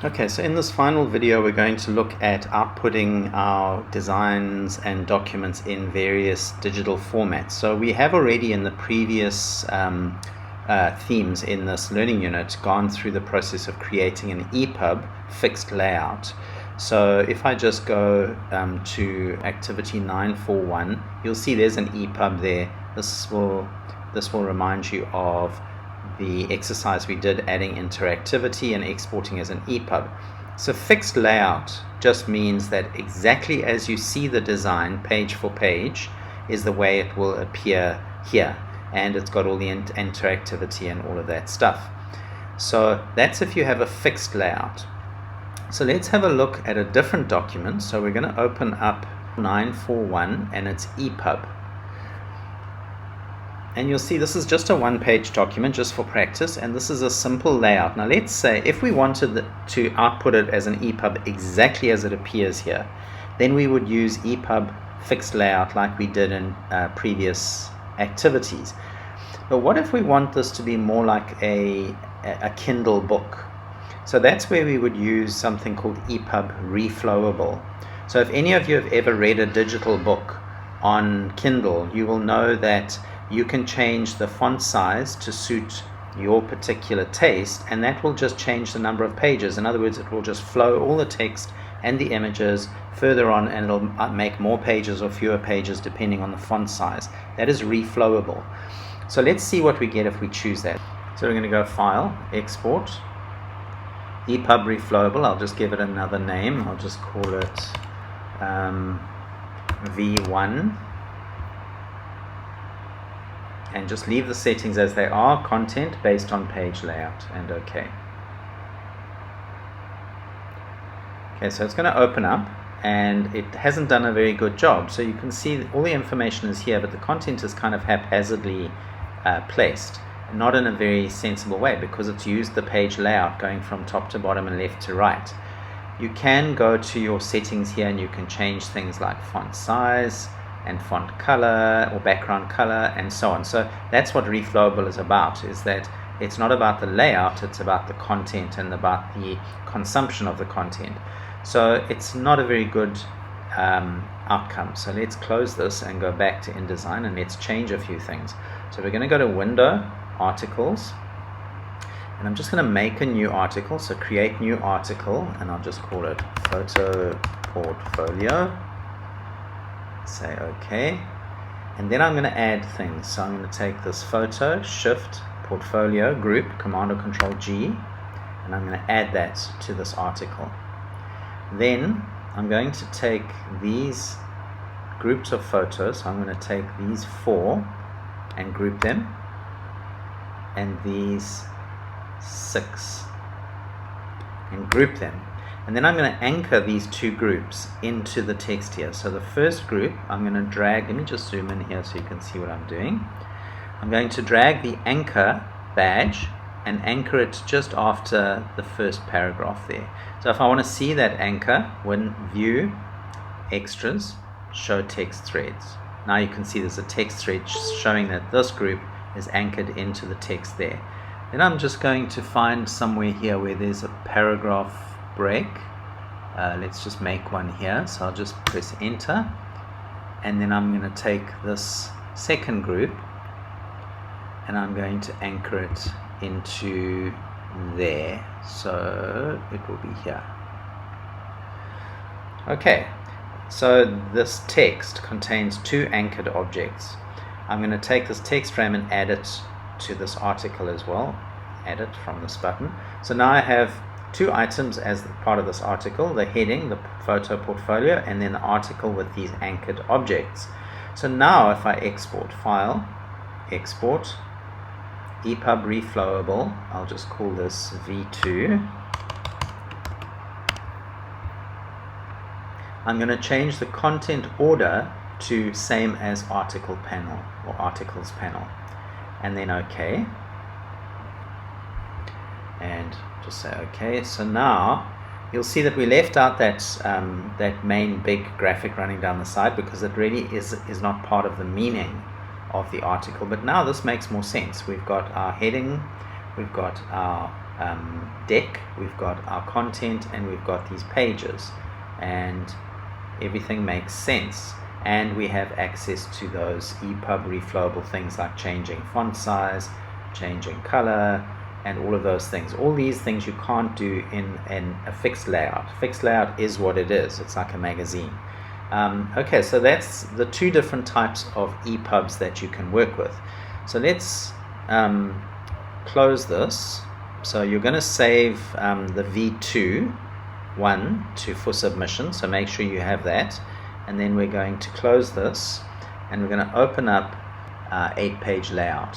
Okay, so in this final video we're going to look at outputting our designs and documents in various digital formats. So we have already in the previous themes in this learning unit gone through the process of creating an EPUB fixed layout. So if I just go to activity 941, you'll see there's an EPUB there. This will remind you of the exercise we did, adding interactivity and exporting as an EPUB. So fixed layout just means that exactly as you see the design page for page is the way it will appear here, and it's got all the interactivity and all of that stuff. So that's if you have a fixed layout. So let's have a look at a different document. So we're going to open up 941 and it's EPUB. And you'll see this is just a one-page document just for practice, and this is a simple layout. Now let's say if we wanted to output it as an EPUB exactly as it appears here, then we would use EPUB fixed layout like we did in previous activities. But what if we want this to be more like a Kindle book? So that's where we would use something called EPUB reflowable. So if any of you have ever read a digital book on Kindle, you will know that you can change the font size to suit your particular taste, and that will just change the number of pages. In other words, it will just flow all the text and the images further on, and it'll make more pages or fewer pages depending on the font size. That is reflowable. So let's see what we get if we choose that. So we're going to go File, Export, EPUB reflowable. I'll just give it another name. I'll just call it V1. And just leave the settings as they are, content based on page layout, and OK. Okay, so it's going to open up, and it hasn't done a very good job. So you can see all the information is here, but the content is kind of haphazardly placed, not in a very sensible way, because it's used the page layout going from top to bottom and left to right. You can go to your settings here and you can change things like font size and font color or background color and so on. So that's what reflowable is about, is that it's not about the layout, it's about the content and about the consumption of the content. So it's not a very good outcome. So let's close this and go back to InDesign, and let's change a few things. So we're going to go to Window, Articles, and I'm just going to make a new article. So create new article, and I'll just call it Photo Portfolio. Say OK, and then I'm going to add things. So I'm going to take this photo, Shift, Portfolio, Group, Command or Control G, and I'm going to add that to this article. Then I'm going to take these groups of photos. So I'm going to take these 4 and group them, and these 6 and group them. And then I'm going to anchor these 2 groups into the text here. So the first group I'm going to drag, let me just zoom in here so you can see what I'm doing. I'm going to drag the anchor badge and anchor it just after the first paragraph there. So if I want to see that anchor, when View, Extras, Show Text Threads. Now you can see there's a text thread showing that this group is anchored into the text there. Then I'm just going to find somewhere here where there's a paragraph break. Let's just make one here. So I'll just press enter, and then I'm going to take this second group and I'm going to anchor it into there. So it will be here. Okay, so this text contains 2 anchored objects. I'm going to take this text frame and add it to this article as well. Add it from this button. So now I have 2 items as part of this article, the heading, the photo portfolio, and then the article with these anchored objects. So now if I export, File, Export, EPUB reflowable, I'll just call this V2. I'm going to change the content order to same as article panel or articles panel, and then OK. And just say OK. So now you'll see that we left out that main big graphic running down the side because it really is not part of the meaning of the article. But now this makes more sense. We've got our heading, we've got our deck, we've got our content, and we've got these pages, and everything makes sense. And we have access to those EPUB reflowable things like changing font size, changing color, and all of those things. All these things you can't do in a fixed layout. Fixed layout is what it is. It's like a magazine. Okay, so that's the two different types of EPUBs that you can work with. So let's close this. So you're going to save the V2 one for submission, so make sure you have that. And then we're going to close this, and we're going to open up 8-page layout.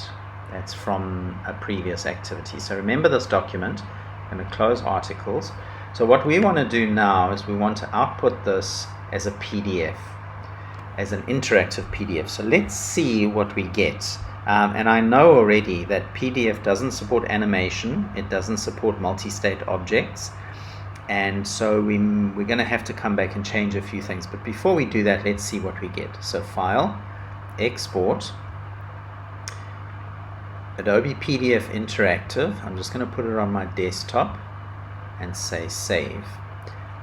That's from a previous activity. So remember this document. I'm going to close articles. So what we want to do now is we want to output this as a PDF, as an interactive PDF. So let's see what we get. And I know already that PDF doesn't support animation. It doesn't support multi-state objects. And so we're going to have to come back and change a few things. But before we do that, let's see what we get. So File, Export, Adobe PDF Interactive. I'm just going to put it on my desktop and say Save.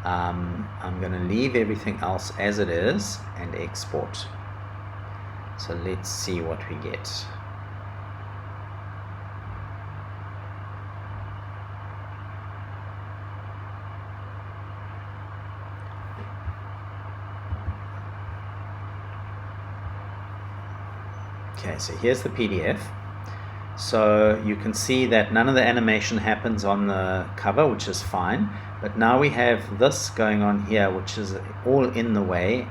I'm going to leave everything else as it is and export. So let's see what we get. Okay, so here's the PDF. So you can see that none of the animation happens on the cover, which is fine. But now we have this going on here, which is all in the way.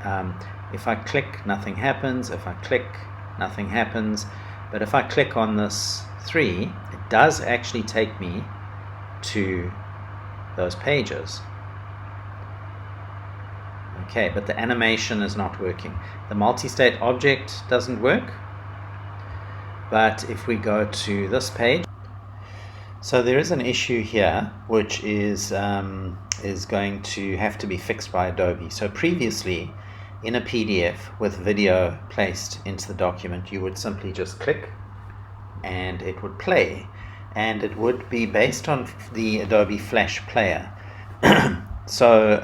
If I click, nothing happens. If I click, nothing happens. But if I click on this 3, it does actually take me to those pages. Okay, but the animation is not working. The multi-state object doesn't work. But if we go to this page, so there is an issue here which is going to have to be fixed by Adobe. So previously, in a PDF with video placed into the document, you would simply just click and it would play, and it would be based on the Adobe Flash Player. So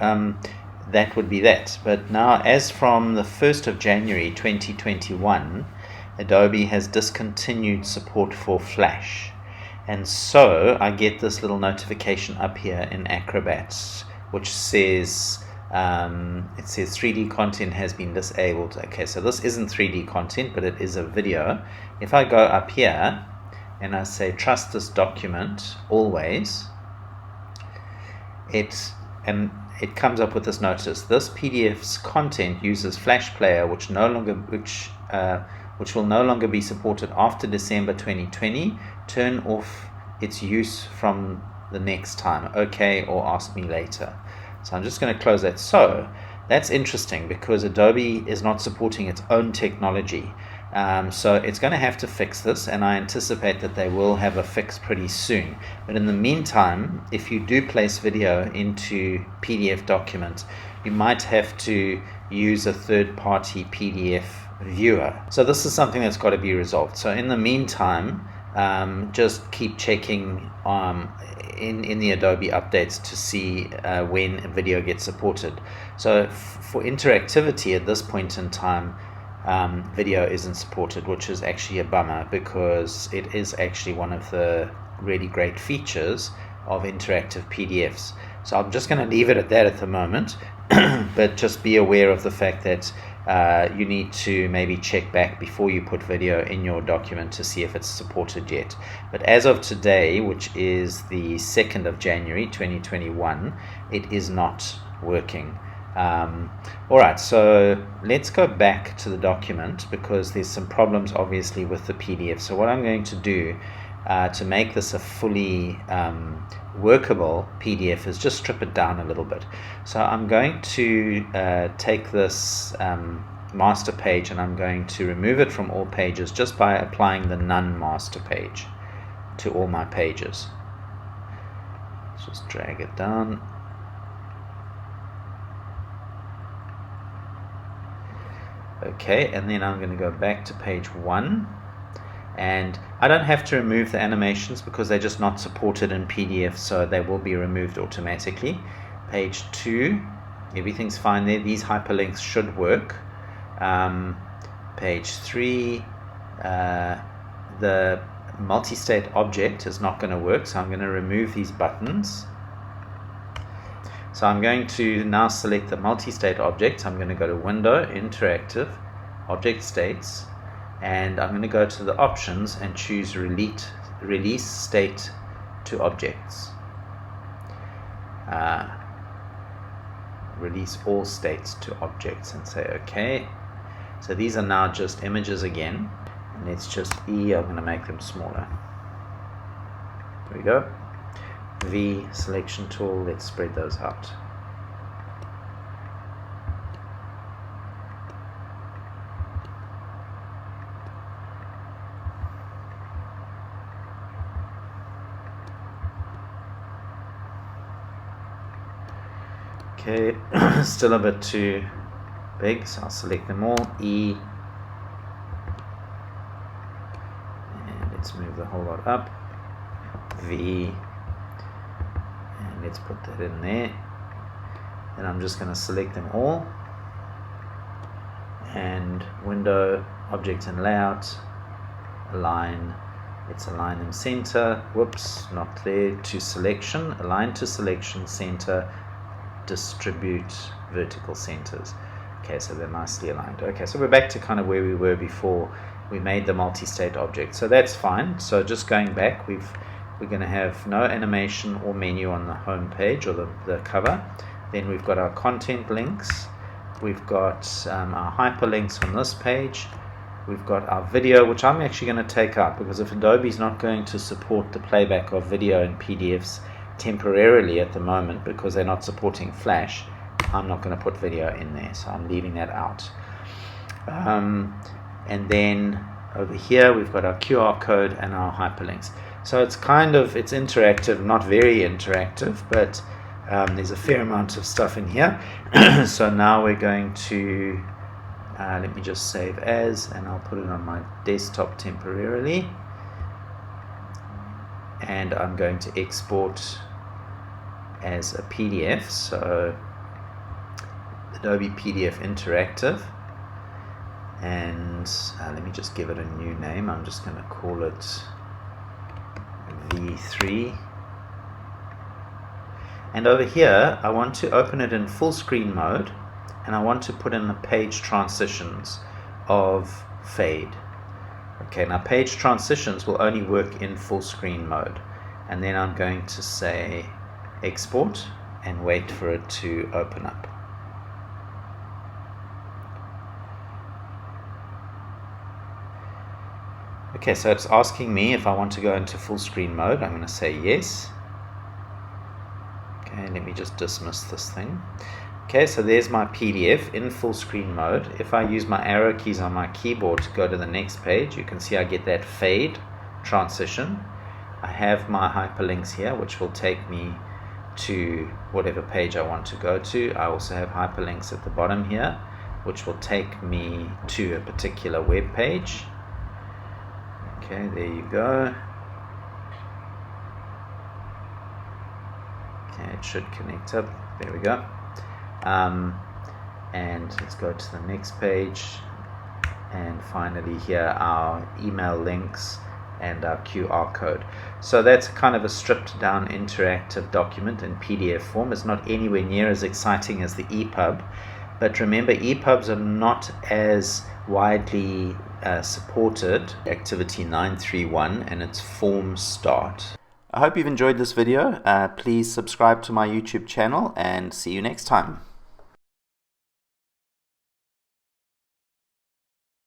that would be that. But now, as from the 1st of January 2021, Adobe has discontinued support for Flash, and so I get this little notification up here in Acrobat which says it says 3D content has been disabled. Okay, so this isn't 3D content, but it is a video. If I go up here and I say trust this document always, it comes up with this notice: this PDF's content uses Flash Player, which will no longer be supported after December 2020. Turn off its use from the next time. Okay, or ask me later. So I'm just going to close that. So that's interesting because Adobe is not supporting its own technology. So it's going to have to fix this, and I anticipate that they will have a fix pretty soon. But in the meantime, if you do place video into PDF documents, you might have to use a third-party PDF viewer. So this is something that's got to be resolved. So in the meantime, just keep checking in the Adobe updates to see when a video gets supported. So for interactivity at this point in time, video isn't supported, which is actually a bummer because it is actually one of the really great features of interactive PDFs. So I'm just going to leave it at that at the moment, but just be aware of the fact that you need to maybe check back before you put video in your document to see if it's supported yet. But as of today, which is the 2nd of January 2021, it is not working. Alright, so let's go back to the document because there's some problems obviously with the PDF. So what I'm going to do to make this a fully workable PDF is just strip it down a little bit. So I'm going to take this master page and I'm going to remove it from all pages just by applying the none master page to all my pages. Let's just drag it down. Okay, and then I'm going to go back to page 1, and I don't have to remove the animations because they're just not supported in PDF, so they will be removed automatically. Page 2, everything's fine there. These hyperlinks should work. Page 3, the multi-state object is not going to work, so I'm going to remove these buttons. So I'm going to now select the multi-state object. I'm going to go to Window, Interactive, Object States, and I'm going to go to the options and choose Release State to Objects. Release all states to objects and say OK. So these are now just images again, and it's just I'm going to make them smaller. There we go. V, selection tool, let's spread those out. Okay, still a bit too big, so I'll select them all, E, and let's move the whole lot up, V, and let's put that in there. Then I'm just going to select them all, and Window, Object and Layout, Align, let's align them center, whoops, not there, to Selection, Align to Selection, Center, Distribute, Vertical Centers. Okay, so they're nicely aligned. Okay, so we're back to kind of where we were before we made the multi-state object. So that's fine. So just going back, we're going to have no animation or menu on the home page or the cover. Then we've got our content links. We've got our hyperlinks on this page. We've got our video, which I'm actually going to take out because if Adobe's not going to support the playback of video in PDFs temporarily at the moment because they're not supporting Flash, I'm not going to put video in there, so I'm leaving that out. And then over here we've got our QR code and our hyperlinks. So it's it's interactive, not very interactive, but there's a fair amount of stuff in here. So now we're going to let me just save as, and I'll put it on my desktop temporarily, and I'm going to export as a PDF. So Adobe PDF Interactive, and let me just give it a new name. I'm just going to call it V3, and over here I want to open it in full screen mode, and I want to put in the page transitions of fade. Okay, now page transitions will only work in full screen mode, and then I'm going to say export and wait for it to open up. Okay, so it's asking me if I want to go into full screen mode. I'm going to say yes. Okay, let me just dismiss this thing. Okay, so there's my PDF in full screen mode. If I use my arrow keys on my keyboard to go to the next page, you can see I get that fade transition. I have my hyperlinks here, which will take me to whatever page I want to go to. I also have hyperlinks at the bottom here, which will take me to a particular web page. Okay, there you go. Okay, it should connect up. There we go. And let's go to the next page, and finally here our email links and our QR code. So that's kind of a stripped down interactive document in PDF form. It's not anywhere near as exciting as the EPUB, but remember, EPUBs are not as widely supported. Activity 931 and its form start. I hope you've enjoyed this video. Please subscribe to my YouTube channel and see you next time.